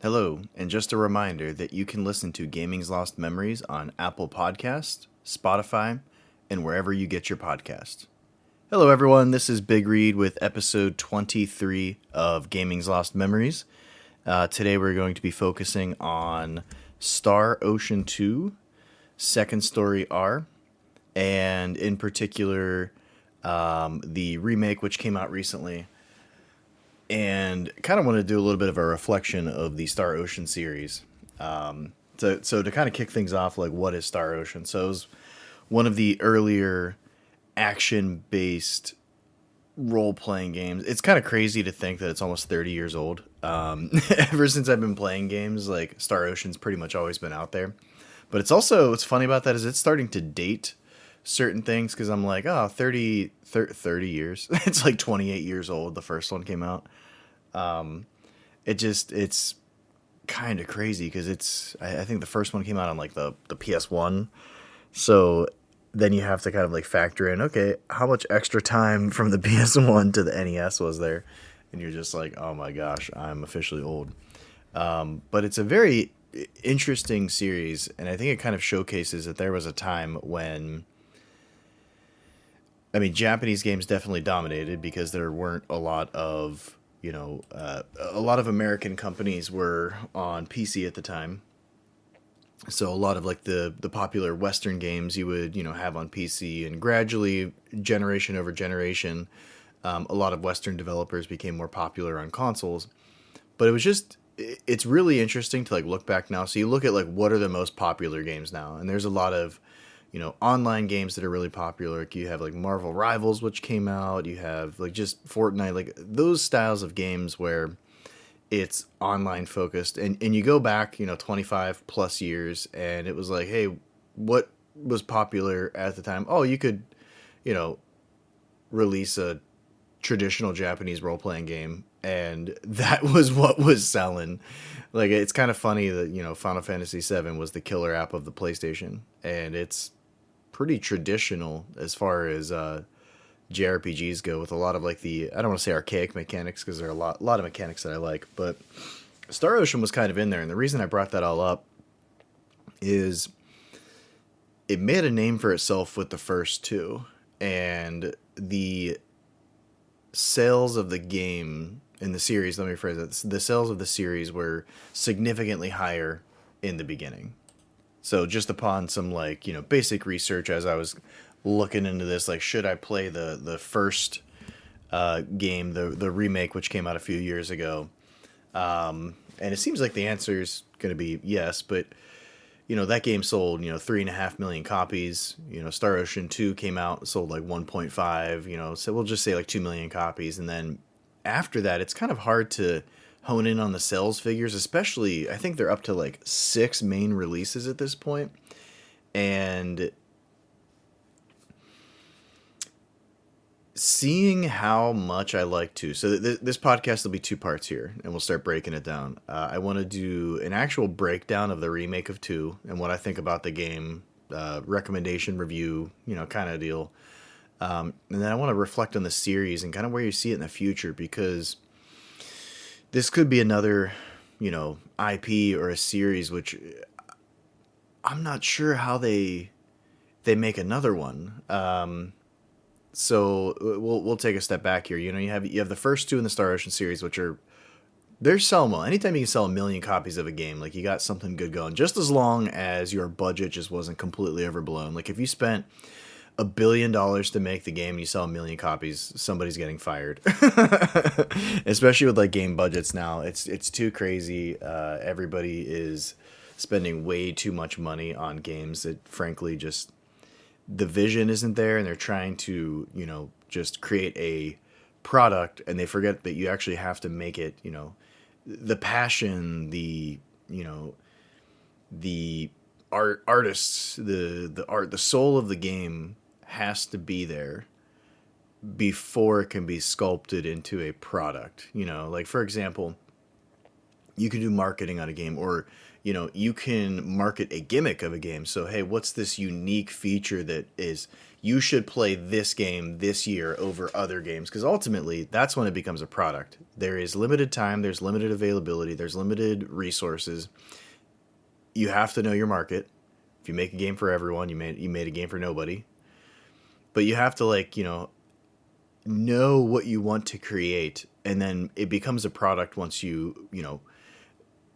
Hello, and just a reminder that you can listen to Gaming's Lost Memories on Apple Podcasts, Spotify, and wherever you get your podcasts. Hello, everyone. This is BigReed with episode 23 of Gaming's Lost Memories. Today, we're going to be focusing on Star Ocean 2, Second Story R, and in particular, the remake which came out recently. And kind of want to do a little bit of a reflection of the Star Ocean series. So to kind of kick things off, like, what is Star Ocean? So it was one of the earlier action-based role-playing games. It's kind of crazy to think that it's almost 30 years old. Ever since I've been playing games, like, Star Ocean's pretty much always been out there. But it's also, what's funny about that is it's starting to date certain things, because I'm like, oh, 30 years. It's like 28 years old. The first one came out. It's kind of crazy because I think the first one came out on like the PS1. So then you have to kind of like factor in, okay, how much extra time from the PS1 to the NES was there? And you're just like, oh my gosh, I'm officially old. But it's a very interesting series, and I think it kind of showcases that there was a time when, I mean, Japanese games definitely dominated because there weren't a lot of, a lot of American companies were on PC at the time. So a lot of like the popular Western games you would, have on PC, and gradually, generation over generation, a lot of Western developers became more popular on consoles. But it's really interesting to like look back now. So you look at like what are the most popular games now, and there's a lot of online games that are really popular. Like you have like Marvel Rivals, which came out. You have like just Fortnite, like those styles of games where it's online focused. And you go back, 25 plus years, and it was like, hey, what was popular at the time? Oh, you could, you know, release a traditional Japanese role playing game, and that was what was selling. Like it's kind of funny that Final Fantasy VII was the killer app of the PlayStation, and it's pretty traditional as far as JRPGs go, with a lot of like the, I don't want to say archaic mechanics because there are a lot of mechanics that I like, but Star Ocean was kind of in there, and the reason I brought that all up is it made a name for itself with the first two, and the sales of the game in the series, let me phrase it, the sales of the series were significantly higher in the beginning. So just upon some like, basic research as I was looking into this, like, should I play the first game, the remake, which came out a few years ago? And it seems like the answer is going to be yes, but that game sold 3.5 million copies. Star Ocean 2 came out, sold like 1.5. So we'll just say like 2 million copies, and then after that, it's kind of hard to hone in on the sales figures. Especially, I think they're up to like 6 main releases at this point, and seeing how much I like to. So this podcast will be 2 parts here, and we'll start breaking it down. I want to do an actual breakdown of the remake of 2 and what I think about the game, recommendation, review, kind of deal. And then I want to reflect on the series and kind of where you see it in the future, because this could be another, IP or a series which I'm not sure how they make another one. So we'll take a step back here. You have the first 2 in the Star Ocean series, which are, they're selling well. Anytime you can sell 1 million copies of a game, like, you got something good going. Just as long as your budget just wasn't completely overblown. Like if you spent $1 billion to make the game and you sell 1 million copies, somebody's getting fired. Especially with like game budgets now, it's too crazy. Everybody is spending way too much money on games that frankly just, the vision isn't there, and they're trying to, just create a product, and they forget that you actually have to make it, the passion, the artists, the art, the soul of the game has to be there before it can be sculpted into a product. Like for example, You can do marketing on a game, or you can market a gimmick of a game. So hey, what's this unique feature that is you should play this game this year over other games? Because ultimately that's when it becomes a product. There is limited time, there's limited availability, there's limited resources. You have to know your market. If you make a game for everyone, you made a game for nobody. But you have to, like, know what you want to create, and then it becomes a product once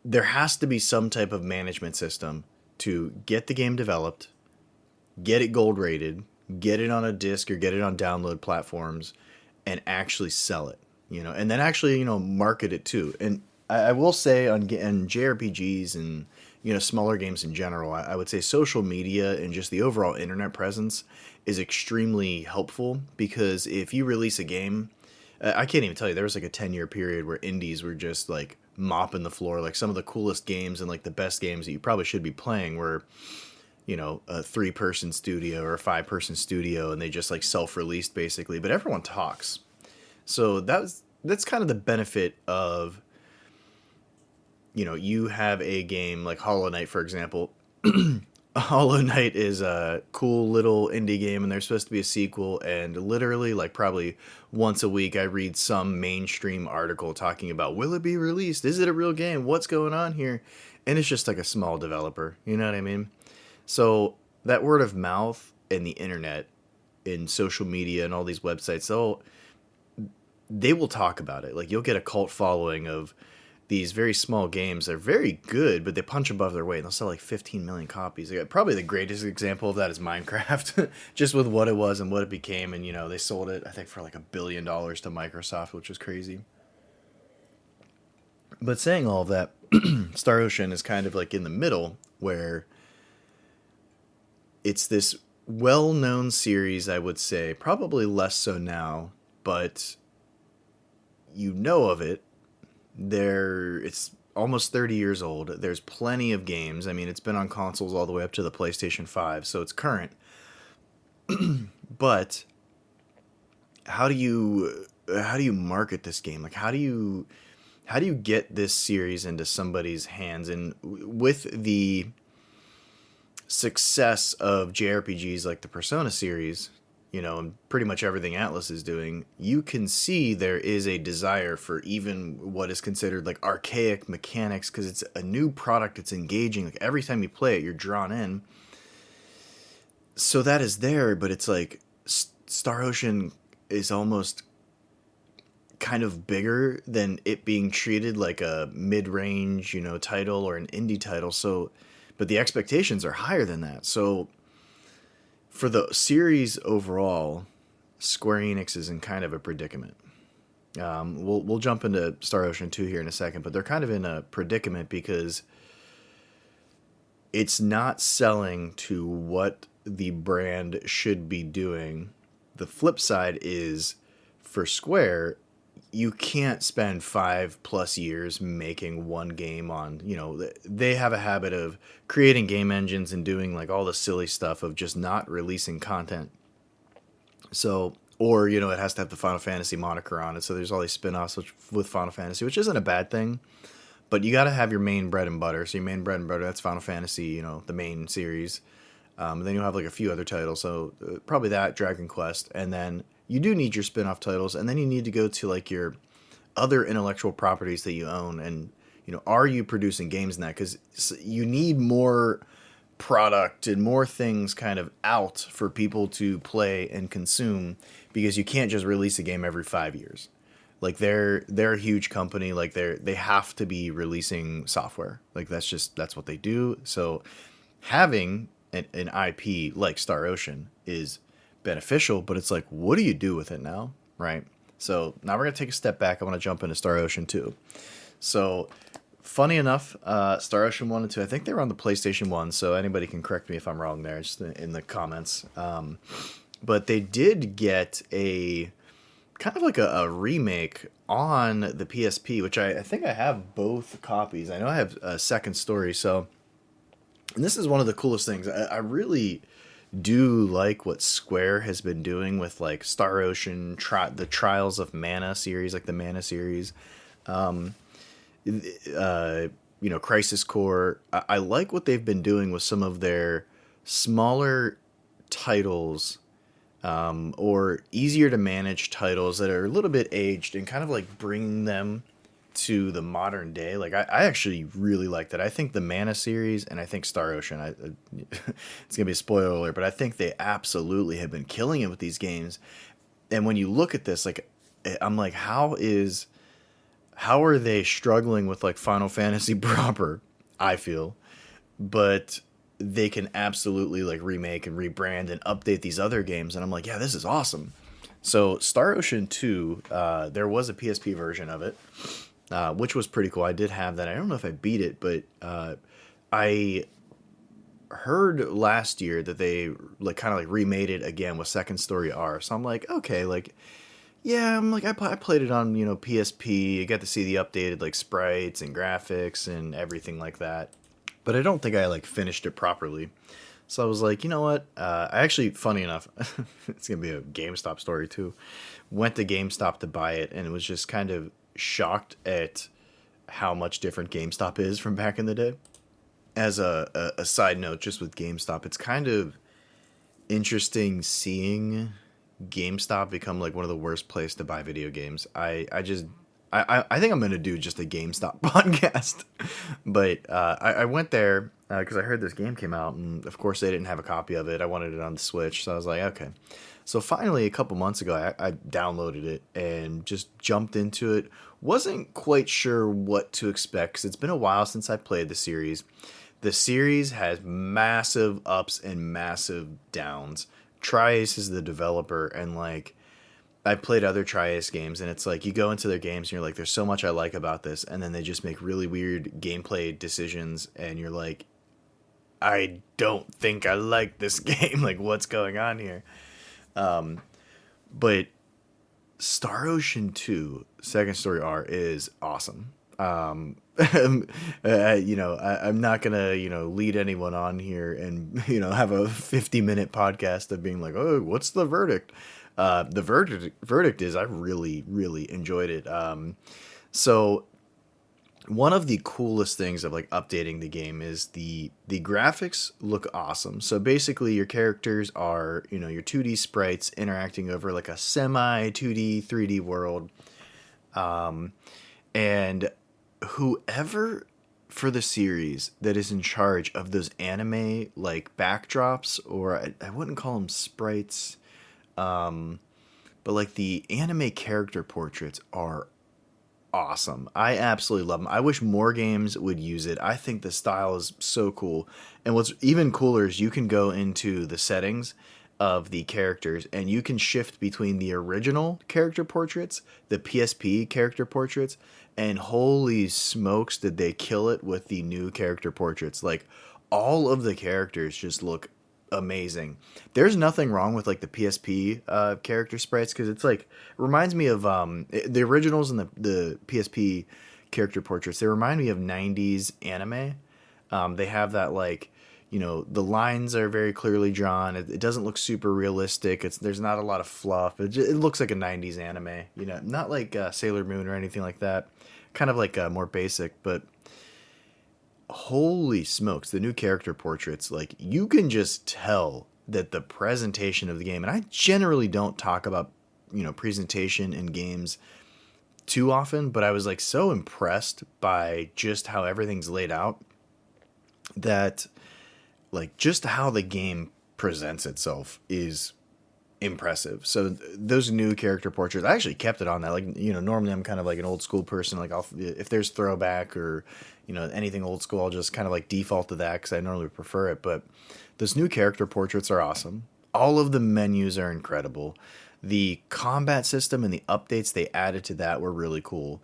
there has to be some type of management system to get the game developed, get it gold rated, get it on a disc or get it on download platforms, and actually sell it. And then actually market it too. And I will say on JRPGs and smaller games in general, I would say social media and just the overall internet presence is extremely helpful, because if you release a game, I can't even tell you, there was like a 10-year period where indies were just like mopping the floor. Like some of the coolest games and like the best games that you probably should be playing were, a 3-person studio or a 5-person studio, and they just like self-released basically, but everyone talks. So that's kind of the benefit of, you have a game like Hollow Knight, for example. Hollow Knight is a cool little indie game, and there's supposed to be a sequel, and literally like probably once a week I read some mainstream article talking about, will it be released? Is it a real game? What's going on here? And it's just like a small developer, you know what I mean? So that word of mouth and the internet and social media and all these websites, they will talk about it. Like you'll get a cult following of these very small games. They're very good, but they punch above their weight. They'll sell like 15 million copies. Probably the greatest example of that is Minecraft, just with what it was and what it became. And, they sold it, I think, for like $1 billion to Microsoft, which was crazy. But saying all of that, Star Ocean is kind of like in the middle, where it's this well-known series, I would say, probably less so now, but of it. It's almost 30 years old. There's plenty of games. I mean, it's been on consoles all the way up to the PlayStation 5, so it's current. But how do you market this game? Like how do you get this series into somebody's hands? And with the success of JRPGs like the Persona series, and pretty much everything Atlas is doing, you can see there is a desire for even what is considered like archaic mechanics, because it's a new product, it's engaging. Like every time you play it, you're drawn in. So that is there, but it's like Star Ocean is almost kind of bigger than it being treated like a mid-range, title or an indie title. So, but the expectations are higher than that. So for the series overall, Square Enix is in kind of a predicament. We'll jump into Star Ocean 2 here in a second, but they're kind of in a predicament because it's not selling to what the brand should be doing. The flip side is, for Square, you can't spend 5+ years making one game on, they have a habit of creating game engines and doing like all the silly stuff of just not releasing content. So, or, it has to have the Final Fantasy moniker on it. So there's all these spin-offs with Final Fantasy, which isn't a bad thing, but you got to have your main bread and butter. So your main bread and butter, that's Final Fantasy, the main series. Then you'll have like a few other titles. So probably that, Dragon Quest, and then you do need your spin-off titles, and then you need to go to like your other intellectual properties that you own, and are you producing games in that? Because you need more product and more things kind of out for people to play and consume, because you can't just release a game every 5 years. Like they're a huge company, like they have to be releasing software. Like that's what they do. So having an IP like Star Ocean is beneficial, but it's like, what do you do with it now, right? So now we're going to take a step back. I want to jump into Star Ocean 2. So funny enough, Star Ocean 1 and 2, I think they were on the PlayStation 1, so anybody can correct me if I'm wrong there, just in the comments. But they did get a kind of like a remake on the PSP, which I think I have both copies. I know I have a Second Story, and this is one of the coolest things. I really do like what Square has been doing with like Star Ocean, the Trials of Mana series, like the Mana series. uh, Crisis Core. I like what they've been doing with some of their smaller titles, or easier to manage titles that are a little bit aged, and kind of like bringing them to the modern day. Like I actually really like that. I think the Mana series and I think Star Ocean. It's gonna be a spoiler alert, but I think they absolutely have been killing it with these games. And when you look at this, like I'm like, how are they struggling with like Final Fantasy proper? I feel, but they can absolutely like remake and rebrand and update these other games, and I'm like, yeah, this is awesome. So Star Ocean 2, there was a PSP version of it, which was pretty cool. I did have that. I don't know if I beat it, but I heard last year that they like kind of like remade it again with Second Story R. So I'm like, okay, like yeah, I'm like I played it on PSP. I got to see the updated like sprites and graphics and everything like that, but I don't think I like finished it properly. So I was like, you know what? I actually, funny enough, it's gonna be a GameStop story too. Went to GameStop to buy it, and was just kind of shocked at how much different GameStop is from back in the day. As a side note, just with GameStop, it's kind of interesting seeing GameStop become like one of the worst places to buy video games. I think I'm gonna do just a GameStop podcast, but I went there because I heard this game came out, and of course they didn't have a copy of it. I wanted it on the Switch, so I was like, okay. So finally, a couple months ago, I downloaded it and just jumped into it. Wasn't quite sure what to expect because it's been a while since I played the series. The series has massive ups and massive downs. Tri-Ace is the developer, and like I played other Tri-Ace games, and it's like you go into their games and you're like, there's so much I like about this, and then they just make really weird gameplay decisions, and you're like, I don't think I like this game. Like, what's going on here? But Star Ocean 2, Second Story R is awesome. I'm not gonna lead anyone on here and have a 50-minute podcast of being like, oh, what's the verdict? The verdict is I really really enjoyed it. So one of the coolest things of like updating the game is the graphics look awesome. So basically your characters are your 2D sprites interacting over like a semi 2D 3D world, and whoever for the series that is in charge of those anime like backdrops, or I wouldn't call them sprites, but like the anime character portraits are awesome. I absolutely love them. I wish more games would use it. I think the style is so cool. And what's even cooler is you can go into the settings of the characters and you can shift between the original character portraits, the PSP character portraits, and holy smokes did they kill it with the new character portraits. Like all of the characters just look amazing. There's nothing wrong with like the PSP character sprites, because it's like reminds me of the originals and the PSP character portraits. They remind me of 90s anime. They have that like the lines are very clearly drawn. It doesn't look super realistic. There's not a lot of fluff. It looks like a 90s anime. Not like Sailor Moon or anything like that. Kind of like more basic, but holy smokes, the new character portraits, like you can just tell that the presentation of the game, and I generally don't talk about presentation in games too often, but I was like so impressed by just how everything's laid out, that like just how the game presents itself is impressive. So those new character portraits, I actually kept it on that. Like normally I'm kind of like an old school person. Like if there's throwback or anything old school, I'll just kind of like default to that because I normally prefer it. But those new character portraits are awesome. All of the menus are incredible. The combat system and the updates they added to that were really cool.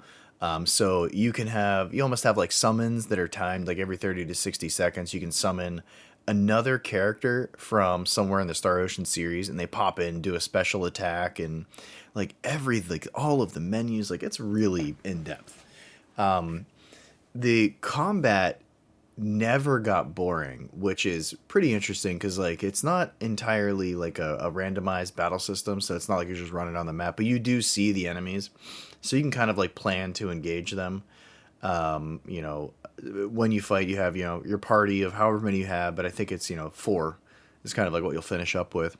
So you almost have like summons that are timed like every 30 to 60 seconds. You can summon another character from somewhere in the Star Ocean series, and they pop in, do a special attack, and like all of the menus, like it's really in depth. The combat never got boring, which is pretty interesting because like it's not entirely like a randomized battle system, so it's not like you're just running on the map, but you do see the enemies, so you can kind of like plan to engage them. You know, when you fight, you have, you know, your party of however many you have, but I think it's, you know, four is kind of like what you'll finish up with.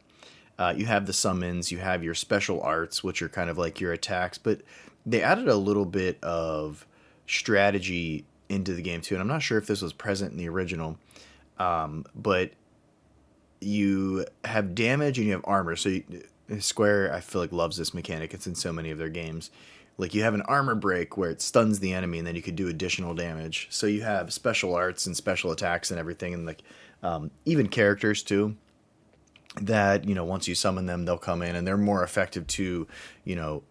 You have the summons, you have your special arts, which are kind of like your attacks, but they added a little bit of strategy into the game too. And I'm not sure if this was present in the original, but you have damage and you have armor. So Square, I feel like, loves this mechanic. It's in so many of their games. Like you have an armor break where it stuns the enemy, and then you could do additional damage. So you have special arts and special attacks and everything, and like even characters too. That, you know, once you summon them, they'll come in and they're more effective to, you know,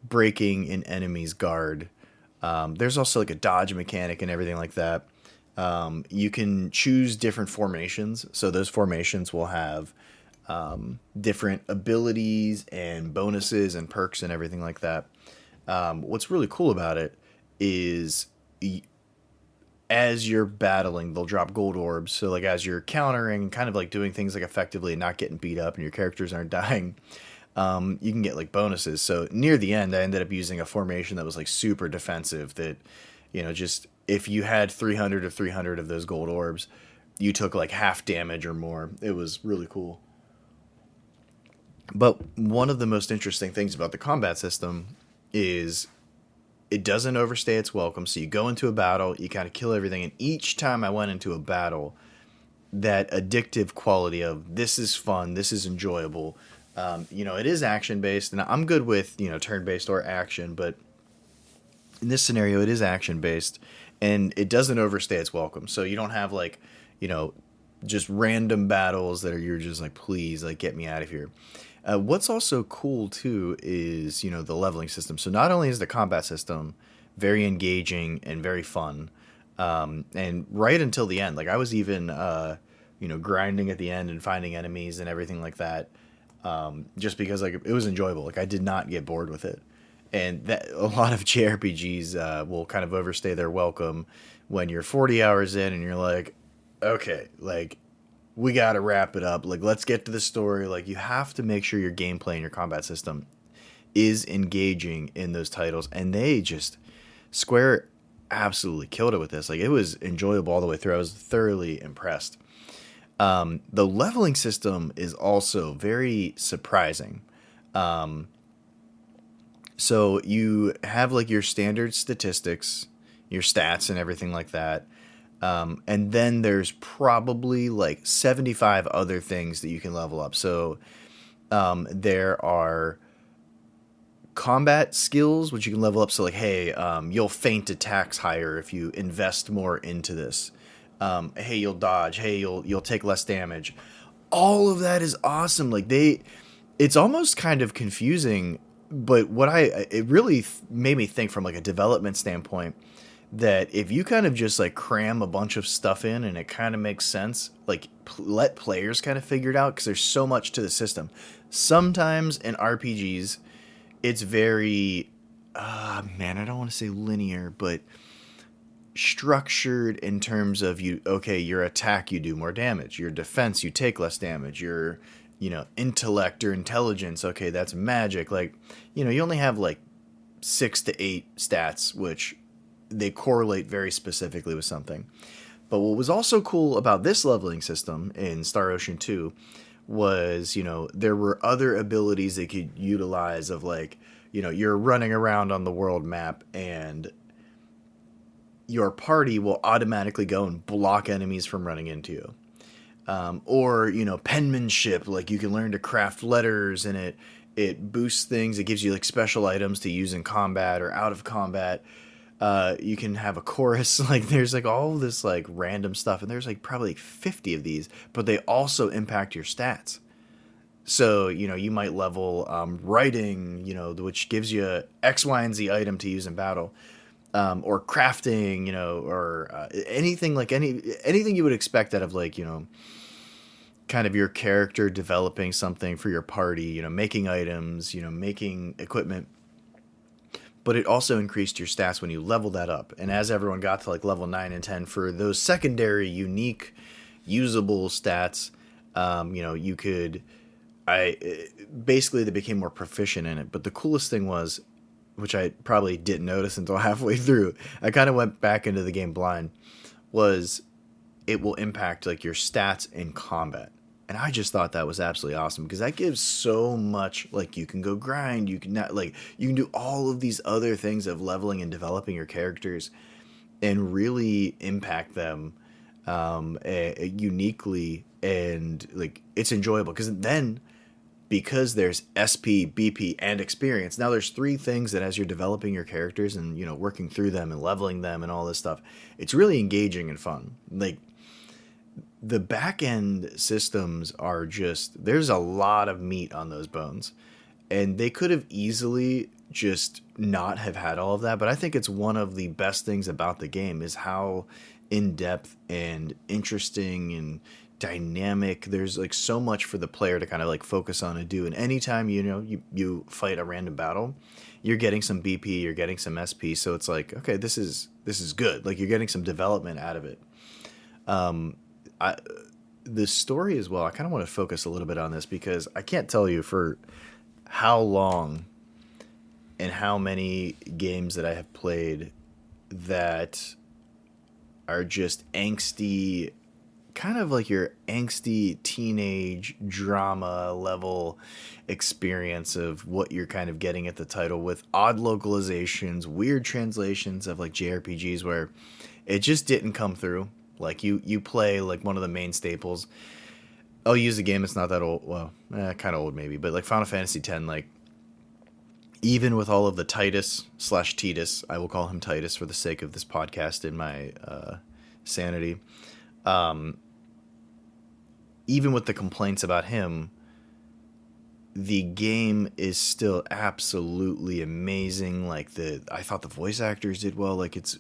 breaking an enemy's guard. There's also like a dodge mechanic and everything like that. You can choose different formations, so those formations will have different abilities and bonuses and perks and everything like that. What's really cool about it is as you're battling, they'll drop gold orbs. So like as you're countering, kind of like doing things like effectively and not getting beat up, and your characters aren't dying, you can get like bonuses. So near the end, I ended up using a formation that was like super defensive. That, you know, just if you had 300 or 300 of those gold orbs, you took like half damage or more. It was really cool. But one of the most interesting things about the combat system is it doesn't overstay its welcome. So you go into a battle, you kind of kill everything, and each time I went into a battle, that addictive quality of this is fun, this is enjoyable. You know, it is action based, and I'm good with, you know, turn based or action, but in this scenario, it is action based, and it doesn't overstay its welcome. So you don't have like, you know, just random battles that are you're just like, please, like, get me out of here. What's also cool too is, you know, the leveling system. So not only is the combat system very engaging and very fun, and right until the end, like I was even, you know, grinding at the end and finding enemies and everything like that, just because like it was enjoyable. Like I did not get bored with it, and that a lot of JRPGs will kind of overstay their welcome when you're 40 hours in and you're like, okay, like we got to wrap it up. Like, let's get to the story. Like, you have to make sure your gameplay and your combat system is engaging in those titles. And they just, Square absolutely killed it with this. Like, it was enjoyable all the way through. I was thoroughly impressed. The leveling system is also very surprising. So you have like your standard statistics, your stats, and everything like that. And then there's probably like 75 other things that you can level up. So there are combat skills, which you can level up. So like, hey, you'll feint attacks higher if you invest more into this. Hey, you'll dodge. Hey, you'll take less damage. All of that is awesome. Like it's almost kind of confusing, but it really made me think from like a development standpoint that if you kind of just like cram a bunch of stuff in and it kind of makes sense, like let players kind of figure it out, because there's so much to the system. Sometimes in RPGs, it's very, man, I don't want to say linear, but structured in terms of okay, your attack, you do more damage. Your defense, you take less damage. Your, you know, intellect or intelligence, okay, that's magic. Like, you know, you only have like 6 to 8 stats, which they correlate very specifically with something. But what was also cool about this leveling system in Star Ocean 2 was, you know, there were other abilities they could utilize of like, you know, you're running around on the world map and your party will automatically go and block enemies from running into you. Or, you know, penmanship, like you can learn to craft letters, and it boosts things. It gives you like special items to use in combat or out of combat. You can have a chorus. Like there's like all this like random stuff, and there's like probably like 50 of these, but they also impact your stats. So, you know, you might level writing, you know, which gives you a X, Y, and Z item to use in battle. Or crafting, you know, or anything like anything you would expect out of like, you know, kind of your character developing something for your party, you know, making items, you know, making equipment. But it also increased your stats when you leveled that up. And as everyone got to like level 9 and 10 for those secondary, unique, usable stats, you know, you could, basically they became more proficient in it. But the coolest thing was which I probably didn't notice until halfway through. I kind of went back into the game blind. Was it will impact like your stats in combat. And I just thought that was absolutely awesome because that gives so much. Like you can go grind, you can not like you can do all of these other things of leveling and developing your characters and really impact them uniquely, and like it's enjoyable because then because there's SP, BP, and experience. Now there's three things that as you're developing your characters and working through them and leveling them and all this stuff, it's really engaging and fun. Like the back end systems are just there's a lot of meat on those bones, and they could have easily just not have had all of that. But I think it's one of the best things about the game is how in depth and interesting and dynamic. There's like so much for the player to kind of like focus on and do. And anytime you fight a random battle, you're getting some BP, you're getting some SP. So it's like, okay, this is good. Like you're getting some development out of it. I the story as well. I kind of want to focus a little bit on this because I can't tell you for how long and how many games that I have played that are just angsty, kind of like your angsty teenage drama level experience of what you're kind of getting at the title with odd localizations, weird translations of like JRPGs where it just didn't come through. Like you play like one of the main staples. I'll use a game that's not that old. Well, kind of old maybe, but like Final Fantasy X, like even with all of the Titus/Titus, I will call him Titus for the sake of this podcast and my sanity. Even with the complaints about him, the game is still absolutely amazing. Like I thought the voice actors did well. Like it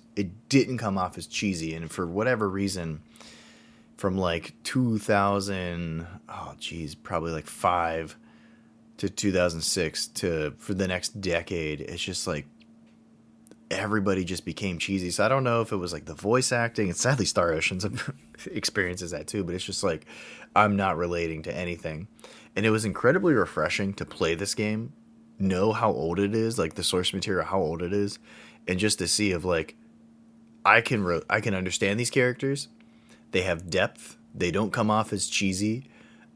didn't come off as cheesy, and for whatever reason, from like 2000, oh geez, probably like 5 to 2006 for the next decade, it's just like everybody just became cheesy. So I don't know if it was like the voice acting, and sadly Star Ocean's experiences that too, but it's just like I'm not relating to anything. And it was incredibly refreshing to play this game, know how old it is, like the source material, how old it is, and just to see of like I can understand these characters. They have depth. They don't come off as cheesy.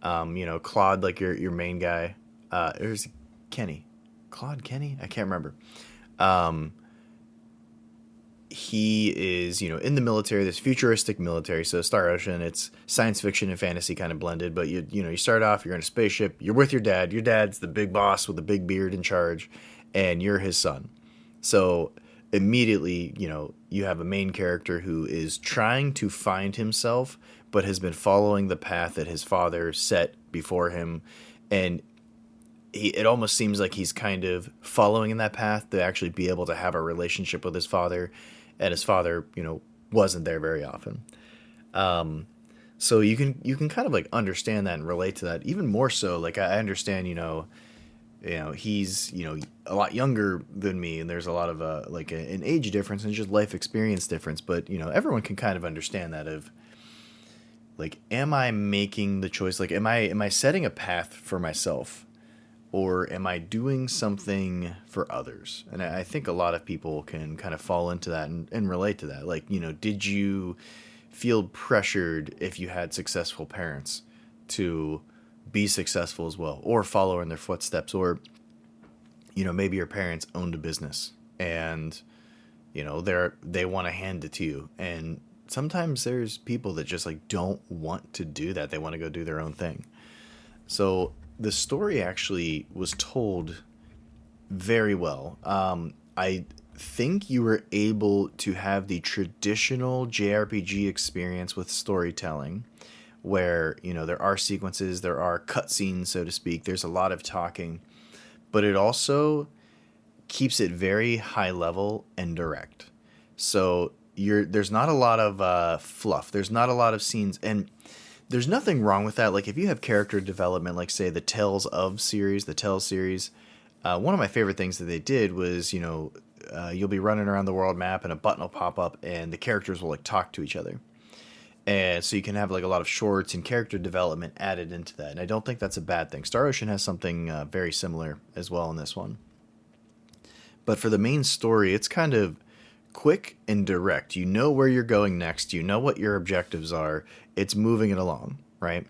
Claude, like your main guy. There's Kenny. Claude Kenny? I can't remember. He is, in the military, this futuristic military. So Star Ocean, it's science fiction and fantasy kind of blended. But you start off, you're in a spaceship. You're with your dad. Your dad's the big boss with the big beard in charge, and you're his son. So immediately, you have a main character who is trying to find himself, but has been following the path that his father set before him, and it almost seems like he's kind of following in that path to actually be able to have a relationship with his father, and his father, wasn't there very often. So you can kind of like understand that and relate to that even more so. Like I understand, he's a lot younger than me, and there's a lot of an age difference and just life experience difference. But everyone can kind of understand that of like, am I making the choice? Like, am I setting a path for myself? Or am I doing something for others? And I think a lot of people can kind of fall into that and relate to that. Like, did you feel pressured if you had successful parents to be successful as well, or follow in their footsteps? Or, maybe your parents owned a business and, they want to hand it to you. And sometimes there's people that just like don't want to do that. They want to go do their own thing. So the story actually was told very well. I think you were able to have the traditional JRPG experience with storytelling, where there are sequences, there are cutscenes, so to speak. There's a lot of talking, but it also keeps it very high level and direct. So there's not a lot of fluff. There's not a lot of scenes, and there's nothing wrong with that. Like if you have character development, like say the Tales series, one of my favorite things that they did was, you'll be running around the world map and a button will pop up and the characters will like talk to each other. And so you can have like a lot of shorts and character development added into that. And I don't think that's a bad thing. Star Ocean has something very similar as well in this one. But for the main story, it's kind of quick and direct. You know where you're going next. You know what your objectives are. It's moving it along, right?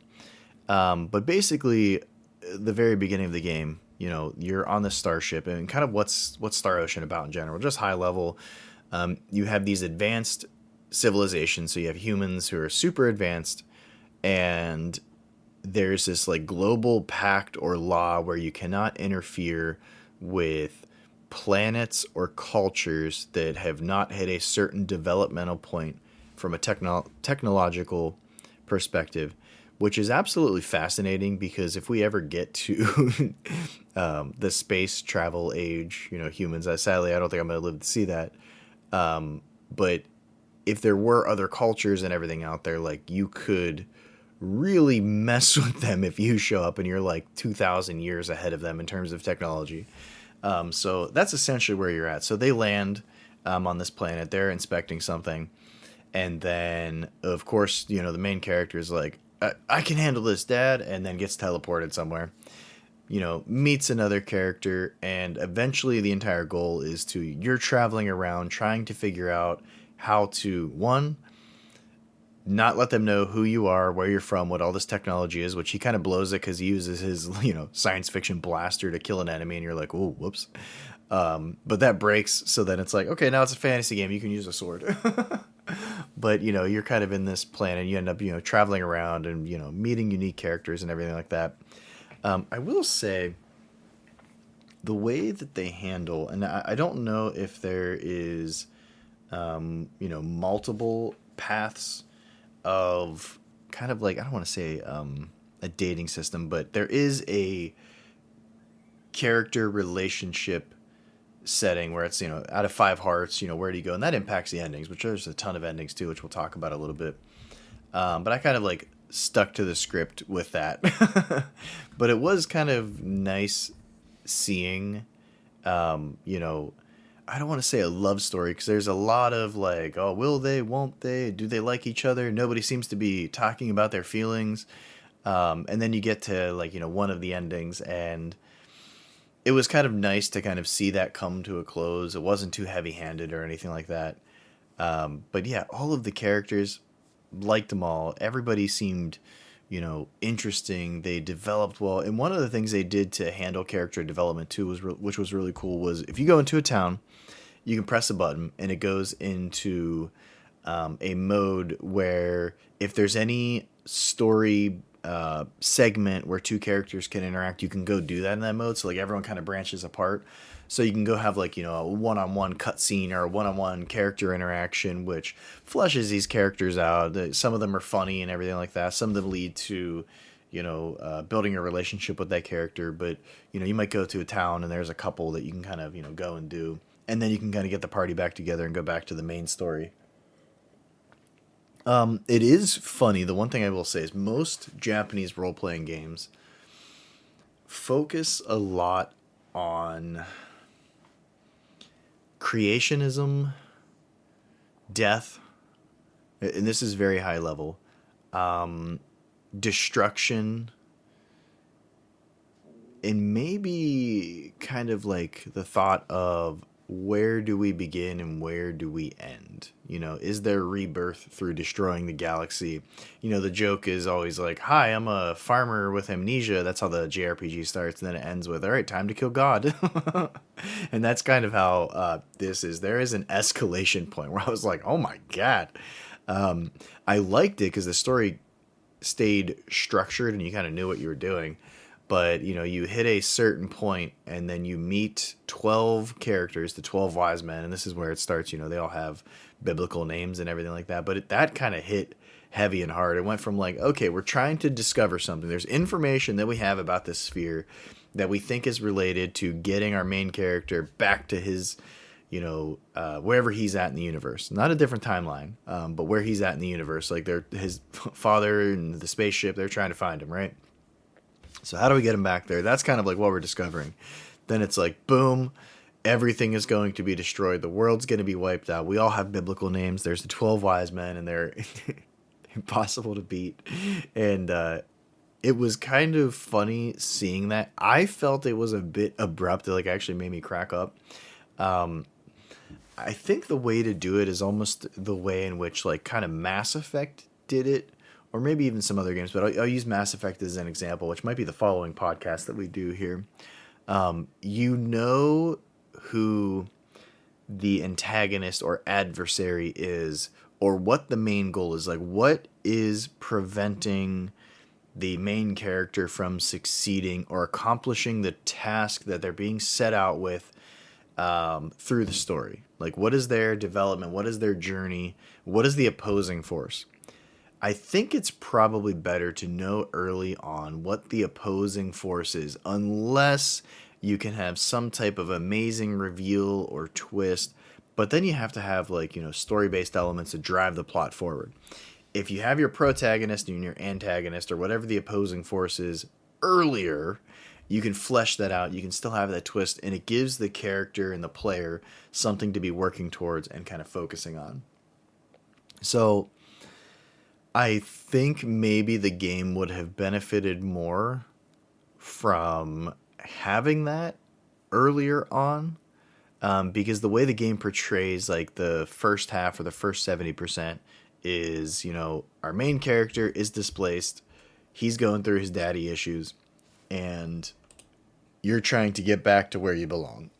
But basically, the very beginning of the game, you're on the starship, and kind of what's Star Ocean about in general, just high level. You have these advanced civilizations, so you have humans who are super advanced, and there's this like global pact or law where you cannot interfere with planets or cultures that have not hit a certain developmental point from a technological perspective, which is absolutely fascinating because if we ever get to the space travel age, humans, sadly, I don't think I'm going to live to see that. But if there were other cultures and everything out there, like you could really mess with them if you show up and you're like 2,000 years ahead of them in terms of technology. So that's essentially where you're at. So they land on this planet. They're inspecting something. And then, of course, the main character is like, I can handle this, Dad, and then gets teleported somewhere. Meets another character, and eventually the entire goal is you're traveling around trying to figure out how to, one, not let them know who you are, where you're from, what all this technology is, which he kind of blows it because he uses his, science fiction blaster to kill an enemy, and you're like, oh, whoops. But that breaks, so then it's like, okay, now it's a fantasy game, you can use a sword. But, you're kind of in this planet, you end up, traveling around and, meeting unique characters and everything like that. I will say the way that they handle, and I don't know if there is, multiple paths of kind of like, I don't want to say a dating system, but there is a character relationship setting where it's, out of 5 hearts, where do you go? And that impacts the endings, which there's a ton of endings too, which we'll talk about a little bit. But I kind of like stuck to the script with that. But it was kind of nice seeing, I don't want to say a love story because there's a lot of like, oh, will they, won't they, do they like each other? Nobody seems to be talking about their feelings. And then you get to like, one of the endings, and it was kind of nice to kind of see that come to a close. It wasn't too heavy handed or anything like that. But yeah, all of the characters, liked them all. Everybody seemed, interesting. They developed well. And one of the things they did to handle character development too which was really cool, was if you go into a town, you can press a button and it goes into a mode where if there's any story segment where 2 characters can interact, you can go do that in that mode. So like everyone kind of branches apart. So you can go have like, a one-on-one cutscene or a one-on-one character interaction, which fleshes these characters out. Some of them are funny and everything like that. Some of them lead to, building a relationship with that character. But, you might go to a town and there's a couple that you can kind of, go and do. And then you can kind of get the party back together and go back to the main story. It is funny. The one thing I will say is most Japanese role-playing games focus a lot on creationism, death, and this is very high level, destruction, and maybe kind of like the thought of where do we begin and where do we end? Is there rebirth through destroying the galaxy? The joke is always like, hi, I'm a farmer with amnesia. That's how the JRPG starts. And then it ends with, all right, time to kill God. And that's kind of how this is. There is an escalation point where I was like, oh my God. I liked it because the story stayed structured and you kind of knew what you were doing. But, you hit a certain point and then you meet 12 characters, the 12 wise men. And this is where it starts. They all have biblical names and everything like that. But that kind of hit heavy and hard. It went from like, okay, we're trying to discover something. There's information that we have about this sphere that we think is related to getting our main character back to his, wherever he's at in the universe. Not a different timeline, but where he's at in the universe. Like his father and the spaceship, they're trying to find him, right? So how do we get him back there? That's kind of like what we're discovering. Then it's like, boom, everything is going to be destroyed. The world's going to be wiped out. We all have biblical names. There's the 12 wise men, and they're impossible to beat. And it was kind of funny seeing that. I felt it was a bit abrupt. It like actually made me crack up. I think the way to do it is almost the way in which like kind of Mass Effect did it, or maybe even some other games. But I'll use Mass Effect as an example, which might be the following podcast that we do here. You know who the antagonist or adversary is, or what the main goal is. Like, what is preventing the main character from succeeding or accomplishing the task that they're being set out with through the story. Like, what is their development? What is their journey? What is the opposing force? I think it's probably better to know early on what the opposing force is, unless you can have some type of amazing reveal or twist. But then you have to have, like, story based elements to drive the plot forward. If you have your protagonist and your antagonist or whatever the opposing force is earlier, you can flesh that out. You can still have that twist, and it gives the character and the player something to be working towards and kind of focusing on. So I think maybe the game would have benefited more from having that earlier on, because the way the game portrays like the first half or the first 70% is, our main character is displaced. He's going through his daddy issues, and you're trying to get back to where you belong.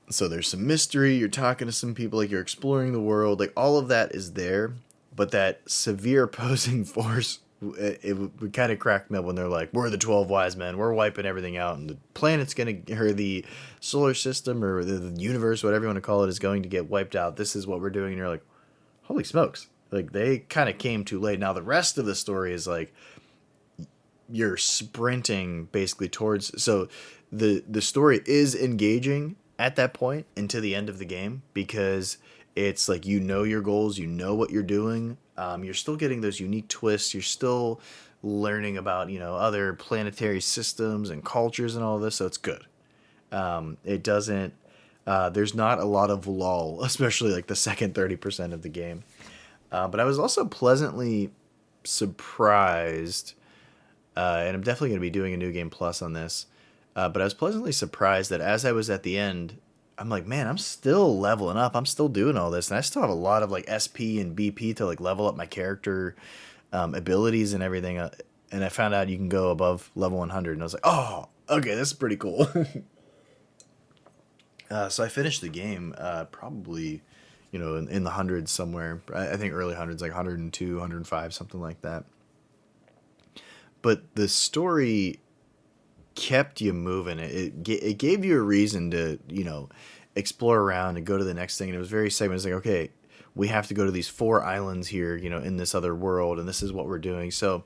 So there's some mystery, you're talking to some people, like you're exploring the world, like all of that is there, but that severe opposing force, it would kind of crack me up when they're like, we're the 12 wise men, we're wiping everything out, and the planet's going to, or the solar system, or the universe, whatever you want to call it, is going to get wiped out. This is what we're doing. And you're like, holy smokes. Like, they kind of came too late. Now, the rest of the story is like, you're sprinting basically towards, so the story is engaging at that point into the end of the game, because it's like, your goals, what you're doing. You're still getting those unique twists. You're still learning about, other planetary systems and cultures and all of this. So it's good. It doesn't, there's not a lot of lull, especially like the second 30% of the game. But I was also pleasantly surprised, and I'm definitely going to be doing a New Game Plus on this. But I was pleasantly surprised that as I was at the end, I'm like, man, I'm still leveling up. I'm still doing all this. And I still have a lot of like SP and BP to like level up my character abilities and everything. And I found out you can go above level 100. And I was like, oh, okay, this is pretty cool. So I finished the game probably, in the hundreds somewhere. I think early hundreds, like 102, 105, something like that. But the story kept you moving. It gave you a reason to, explore around and go to the next thing. And it was very exciting. It was like, okay, we have to go to these 4 islands here, in this other world, and this is what we're doing. So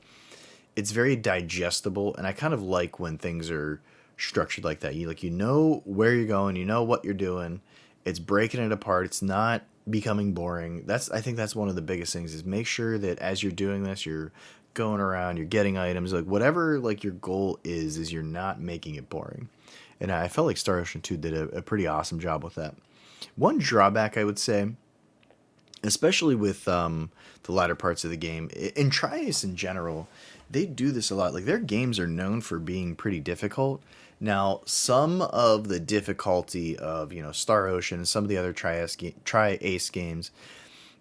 it's very digestible, and I kind of like when things are structured like that. You know where you're going, what you're doing. It's breaking it apart. It's not becoming boring. I think that's one of the biggest things, is make sure that as you're doing this, you're going around, you're getting items, like whatever like your goal is you're not making it boring. And I felt like Star Ocean 2 did a pretty awesome job with that. One drawback I would say, especially with the latter parts of the game, in Tri-Ace in general, they do this a lot. Like, their games are known for being pretty difficult. Now, some of the difficulty of, Star Ocean and some of the other Tri-Ace games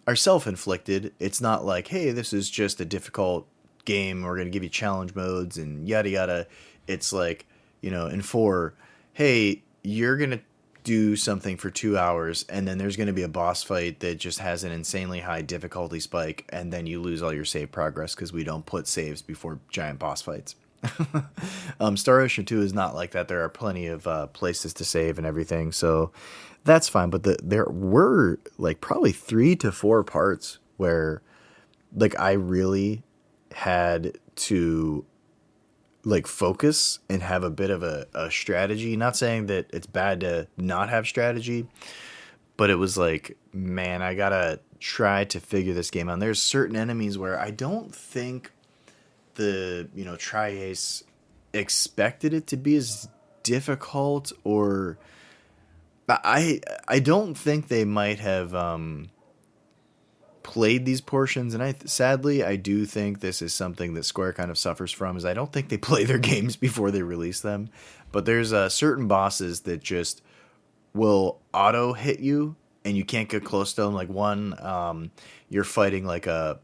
are self-inflicted. It's not like, hey, this is just a difficult game, we're going to give you challenge modes and yada yada. It's like, in 4, hey, you're going to do something for 2 hours, and then there's going to be a boss fight that just has an insanely high difficulty spike, and then you lose all your save progress because we don't put saves before giant boss fights. Star Ocean 2 is not like that. There are plenty of places to save and everything, so that's fine. But there were like probably 3 to 4 parts where like I really had to like focus and have a bit of a strategy. Not saying that it's bad to not have strategy, but it was like, man, I gotta try to figure this game out. And there's certain enemies where I don't think the Tri-Ace expected it to be as difficult, or I don't think they might have played these portions, and sadly I do think this is something that Square kind of suffers from, is I don't think they play their games before they release them. But there's certain bosses that just will auto hit you, and you can't get close to them. Like one, you're fighting like a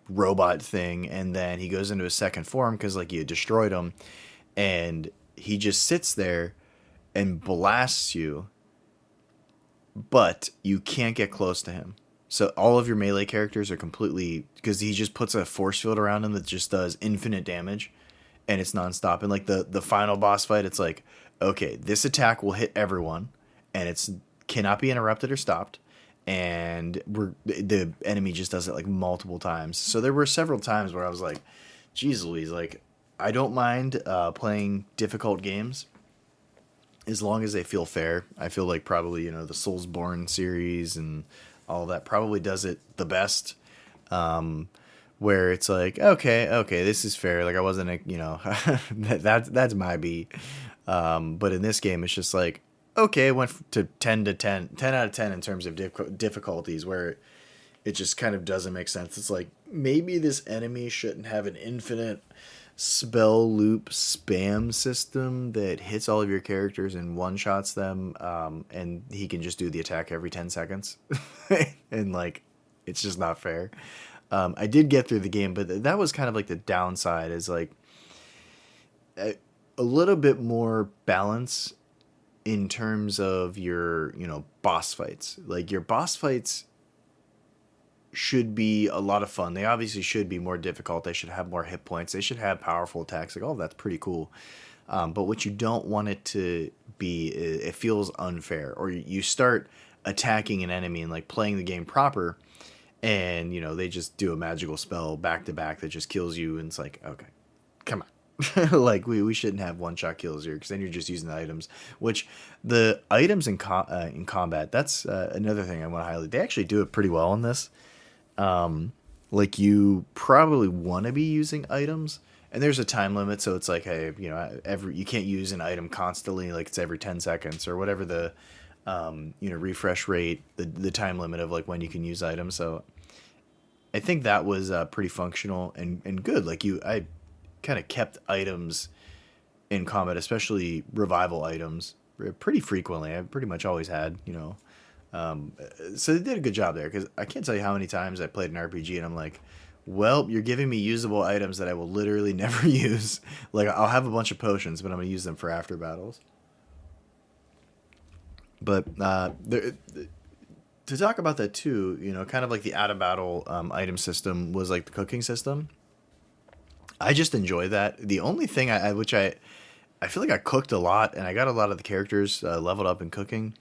robot thing, and then he goes into a second form because like you destroyed him, and he just sits there and blasts you, but you can't get close to him. So all of your melee characters are completely, because he just puts a force field around him that just does infinite damage, and it's nonstop. And like the final boss fight, it's like, okay, this attack will hit everyone, and it's cannot be interrupted or stopped. And the enemy just does it like multiple times. So there were several times where I was like, "Geez Louise!" Like I don't mind playing difficult games as long as they feel fair. I feel like probably the Soulsborne series and all that probably does it the best. Where it's like, okay, this is fair. Like I wasn't, that's my beat. But in this game, it's just like, okay, it went to 10 to 10, 10 out of 10 in terms of difficulties, where it just kind of doesn't make sense. It's like, maybe this enemy shouldn't have an infinite spell loop spam system that hits all of your characters and one shots them, and he can just do the attack every 10 seconds. And like, it's just not fair. I did get through the game, but that was kind of like the downside, is like a little bit more balance in terms of your, boss fights. Like your boss fights should be a lot of fun. They obviously should be more difficult. They should have more hit points. They should have powerful attacks. Like, oh, that's pretty cool. But what you don't want it to be, it feels unfair. Or you start attacking an enemy and like playing the game proper, and they just do a magical spell back to back that just kills you, and it's like, okay, come on. Like we shouldn't have one shot kills here, because then you're just using the items. Which the items in combat, that's another thing I want to highlight. They actually do it pretty well in this. Like you probably want to be using items, and there's a time limit, so it's like, hey, you can't use an item constantly, like it's every 10 seconds or whatever the refresh rate, the time limit of like when you can use items. So I think that was pretty functional and good. Like I kind of kept items in combat, especially revival items, pretty frequently. I pretty much always had, so they did a good job there, because I can't tell you how many times I played an RPG and I'm like, well, you're giving me usable items that I will literally never use. Like I'll have a bunch of potions, but I'm going to use them for after battles. But to talk about that too, kind of like the out of battle item system was like the cooking system. I just enjoy that. The only thing I feel like I cooked a lot, and I got a lot of the characters leveled up in cooking,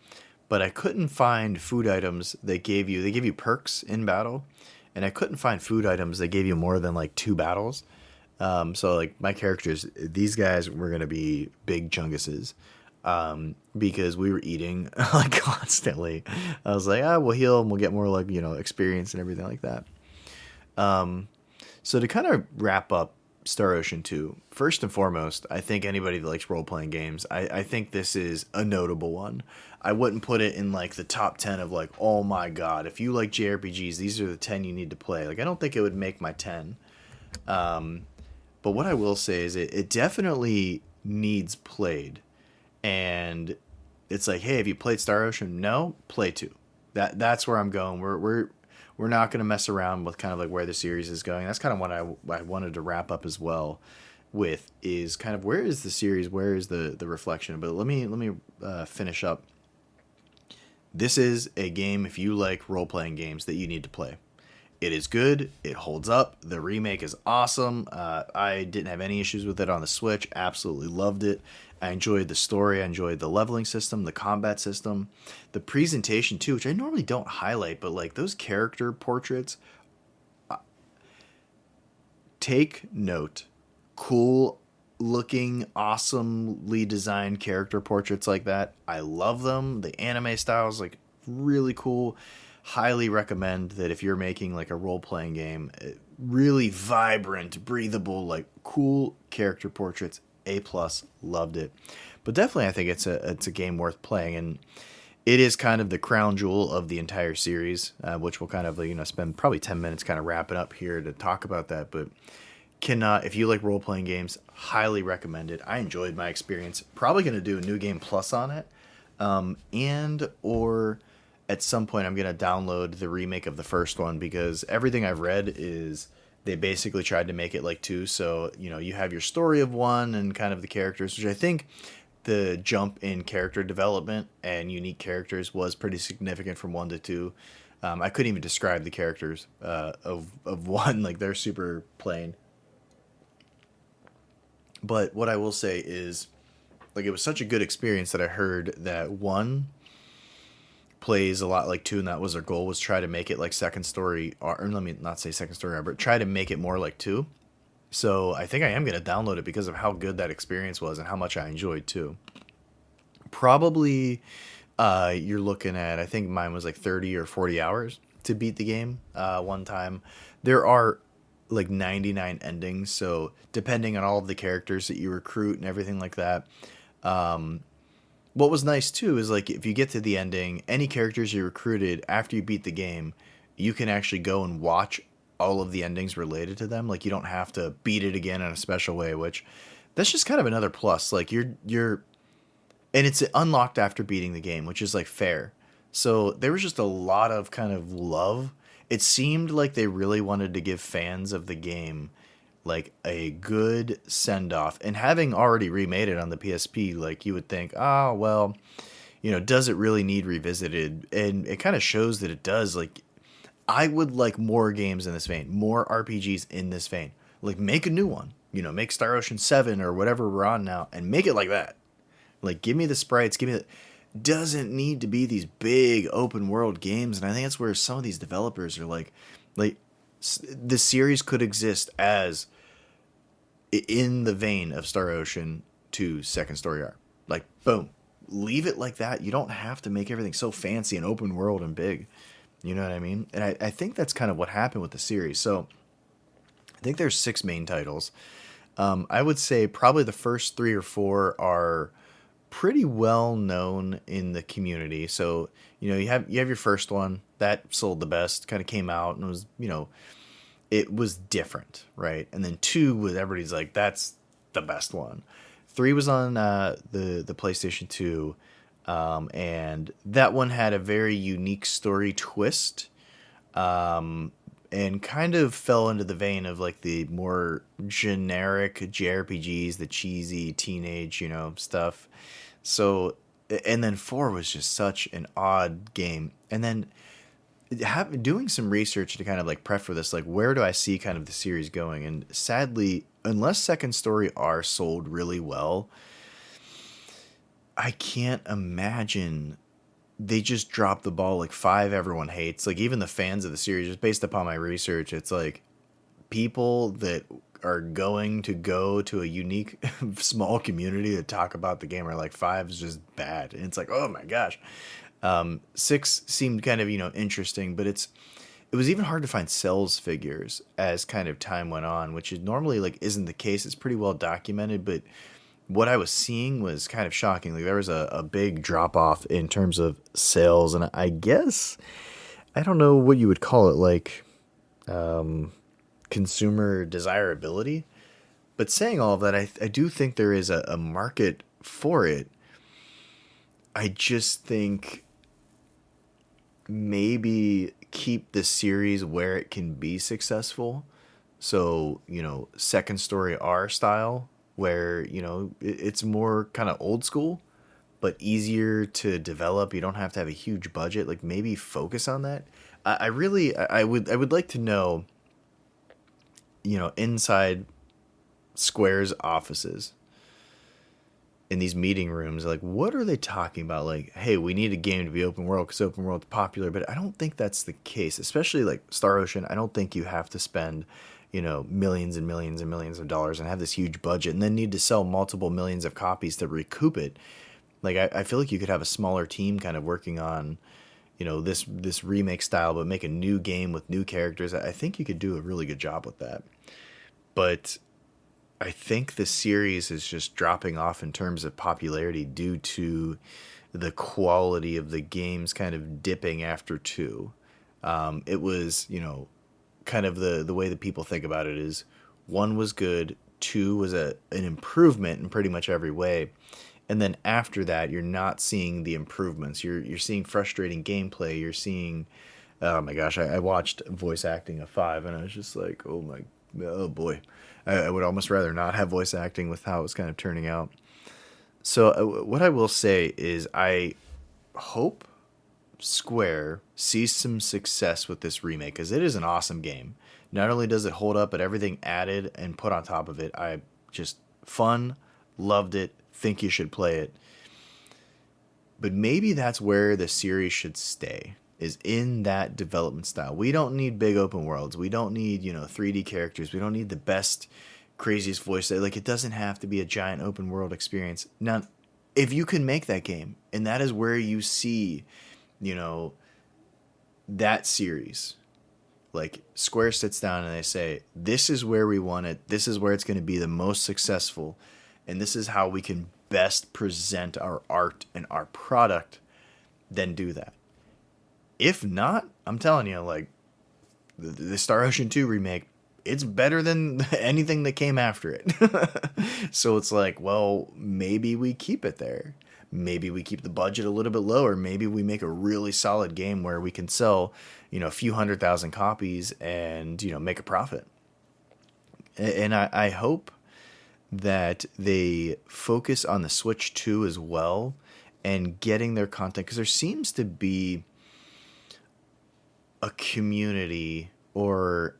but I couldn't find food items that gave you perks in battle, and I couldn't find food items that gave you more than like 2 battles. So like my characters, these guys were gonna be big chunguses, because we were eating like constantly. I was like, we'll heal and we'll get more like experience and everything like that. So to kind of wrap up Star Ocean 2, first and foremost, I think anybody that likes role-playing games, I think this is a notable one. I wouldn't put it in like the top 10 of like, oh my god, if you like JRPGs, these are the 10 you need to play. Like I don't think it would make my 10. But what I will say is it definitely needs played. And it's like, hey, have you played Star Ocean? No, play 2. That's where I'm going. We're not going to mess around with kind of like where the series is going. That's kind of what I wanted to wrap up as well with, is kind of where is the series, where is the reflection. But let me finish up. This is a game, if you like role-playing games, that you need to play. It is good. It holds up. The remake is awesome. I didn't have any issues with it on the Switch. Absolutely loved it. I enjoyed the story. I enjoyed the leveling system, the combat system, the presentation too, which I normally don't highlight, but like those character portraits, take note. Cool looking, awesomely designed character portraits like that. I love them. The anime style is like really cool. Highly recommend that if you're making like a role-playing game, really vibrant, breathable, like cool character portraits. A+, loved it. But definitely I think it's a game worth playing, and it is kind of the crown jewel of the entire series, which we'll kind of spend probably 10 minutes kind of wrapping up here to talk about that. But if you like role-playing games, highly recommend it. I enjoyed my experience. Probably going to do a new game plus on it. And or at some point I'm gonna download the remake of the first one, because everything I've read is they basically tried to make it like two. So you have your story of one and kind of the characters, which I think the jump in character development and unique characters was pretty significant from one to two. I couldn't even describe the characters of one, like they're super plain. But what I will say is, like, it was such a good experience that I heard that one plays a lot like two, and that was their goal, was try to make it like second story, or let me not say second story, but try to make it more like two. So I think I am going to download it because of how good that experience was and how much I enjoyed too. Probably you're looking at, I think mine was like 30 or 40 hours to beat the game one time. There are like 99 endings, so depending on all of the characters that you recruit and everything like that. What was nice too is, like, if you get to the ending, any characters you recruited after you beat the game, you can actually go and watch all of the endings related to them. Like, you don't have to beat it again in a special way, which that's just kind of another plus. Like, you're and it's unlocked after beating the game, which is like fair. So there was just a lot of kind of love. It seemed like they really wanted to give fans of the game like a good send off. And having already remade it on the PSP, like, you would think, oh well, does it really need revisited? And it kind of shows that it does. Like, I would like more games in this vein, more RPGs in this vein. Like, make a new one. Make Star Ocean 7 or whatever we're on now, and make it like that. Like, give me the sprites, give me the, doesn't need to be these big open world games. And I think that's where some of these developers are like the series could exist as in the vein of Star Ocean to Second Story R. Like, boom, leave it like that. You don't have to make everything so fancy and open world and big. You know what I mean? And I think that's kind of what happened with the series. So I think there's 6 main titles. I would say probably the first 3 or 4 are pretty well known in the community. So you have your first one that sold the best, kind of came out and was it was different, right? And then 2 was, everybody's like, that's the best one. 3 was on the PlayStation 2, and that one had a very unique story twist, and kind of fell into the vein of like the more generic JRPGs, the cheesy teenage stuff. So, and then 4 was just such an odd game, and then doing some research to kind of like prep for this, like, where do I see kind of the series going? And sadly, unless Second Story R sold really well, I can't imagine they just dropped the ball. Like, 5 everyone hates, like, even the fans of the series, just based upon my research, it's like people that are going to go to a unique small community to talk about the game are like, 5 is just bad. And it's like, oh my gosh. 6 seemed kind of interesting, but it was even hard to find sales figures as kind of time went on, which is normally like isn't the case. It's pretty well documented, but what I was seeing was kind of shocking. Like, there was a big drop off in terms of sales, and I guess I don't know what you would call it, like consumer desirability. But saying all of that, I do think there is a market for it. I just think maybe keep the series where it can be successful. So, Second Story R style, where, it's more kind of old school, but easier to develop. You don't have to have a huge budget. Like, maybe focus on that. I would like to know, inside Square's offices, in these meeting rooms, like, what are they talking about? Like, hey, we need a game to be open world because open world's popular. But I don't think that's the case, especially like Star Ocean. I don't think you have to spend millions and millions and millions of dollars and have this huge budget and then need to sell multiple millions of copies to recoup it. Like, I feel like you could have a smaller team kind of working on this remake style, but make a new game with new characters. I think you could do a really good job with that. But I think the series is just dropping off in terms of popularity due to the quality of the games kind of dipping after 2. It was, kind of the way that people think about it is 1 was good, 2 was an improvement in pretty much every way, And then after that, you're not seeing the improvements. You're seeing frustrating gameplay. You're seeing, oh my gosh, I watched voice acting of 5, and I was just like, oh boy, I would almost rather not have voice acting with how it was kind of turning out. So what I will say is, I hope Square sees some success with this remake, because it is an awesome game. Not only does it hold up, but everything added and put on top of it, I just fun, loved it, think you should play it. But maybe that's where the series should stay, is in that development style. We don't need big open worlds. We don't need, 3D characters. We don't need the best, craziest voice. Like, it doesn't have to be a giant open world experience. Now, if you can make that game, and that is where you see, you know, that series, like Square sits down and they say, this is where we want it. This is where it's going to be the most successful. And this is how we can best present our art and our product, then do that. If not, I'm telling you, like, the Star Ocean 2 remake, it's better than anything that came after it. So it's like, well, maybe we keep it there. Maybe we keep the budget a little bit lower. Maybe we make a really solid game where we can sell, a few 100,000 copies and, make a profit. And I hope that they focus on the Switch 2 as well and getting their content, because there seems to be a community, or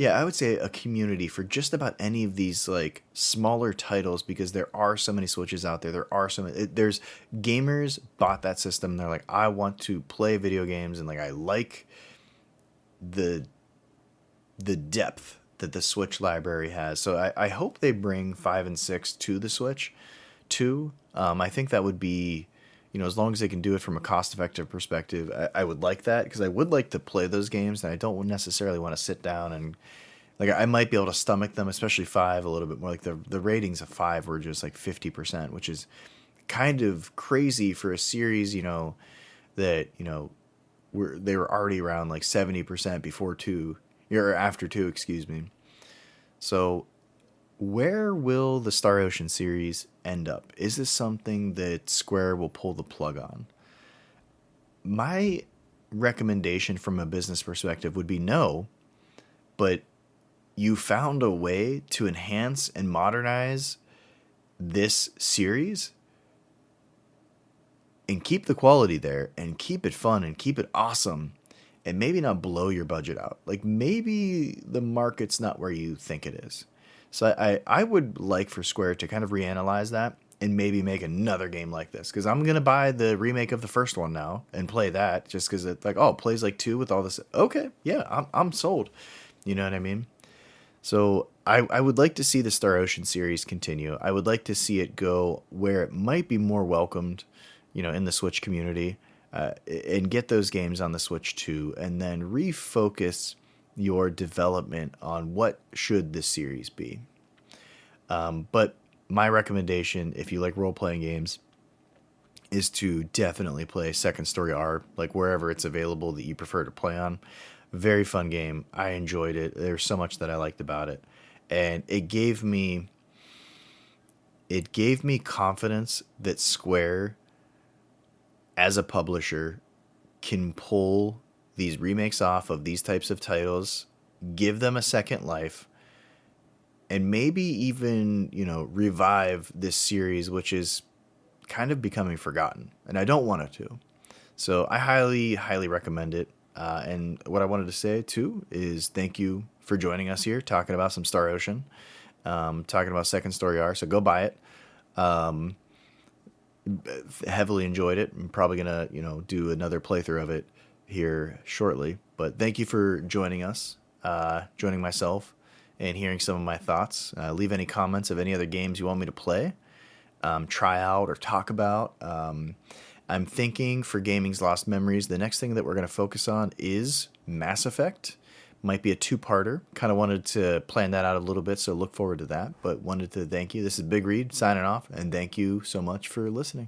I would say a community for just about any of these like smaller titles, because there are so many Switches out there. There are so many, there's gamers bought that system. They're like, I want to play video games, and like I like the depth that the Switch library has. So I hope they bring 5 and 6 to the Switch too. I think that would be, as long as they can do it from a cost-effective perspective, I would like that, because I would like to play those games, and I don't necessarily want to sit down and, like, I might be able to stomach them, especially 5 a little bit more. Like, the ratings of 5 were just like 50%, which is kind of crazy for a series, that, they were already around like 70% before 2, or after 2, excuse me. So where will the Star Ocean series end up? Is this something that Square will pull the plug on? My recommendation from a business perspective would be no, but you found a way to enhance and modernize this series and keep the quality there and keep it fun and keep it awesome, and maybe not blow your budget out. Like, maybe the market's not where you think it is. So I would like for Square to kind of reanalyze that and maybe make another game like this. Because I'm going to buy the remake of the first one now and play that, just because it's like, oh, it plays like 2 with all this. Okay, yeah, I'm sold. You know what I mean? So I would like to see the Star Ocean series continue. I would like to see it go where it might be more welcomed, in the Switch community. And get those games on the Switch too, and then refocus your development on what should this series be. But my recommendation, if you like role-playing games, is to definitely play Second Story R, like wherever it's available that you prefer to play on. Very fun game. I enjoyed it. There's so much that I liked about it. And it gave me confidence that Square, as a publisher, can pull these remakes off of these types of titles, give them a second life, and maybe even, revive this series, which is kind of becoming forgotten. And I don't want it to. So I highly, highly recommend it. And what I wanted to say, too, is thank you for joining us here, talking about some Star Ocean, talking about Second Story R. So go buy it. Heavily enjoyed it. I'm probably gonna do another playthrough of it here shortly, but thank you for joining us, joining myself and hearing some of my thoughts. Leave any comments of any other games you want me to play, try out, or talk about. I'm thinking for Gaming's Lost Memories, the next thing that we're going to focus on is Mass Effect. Might be a 2-parter. Kind of wanted to plan that out a little bit, so look forward to that. But wanted to thank you. This is BigReed signing off, and thank you so much for listening.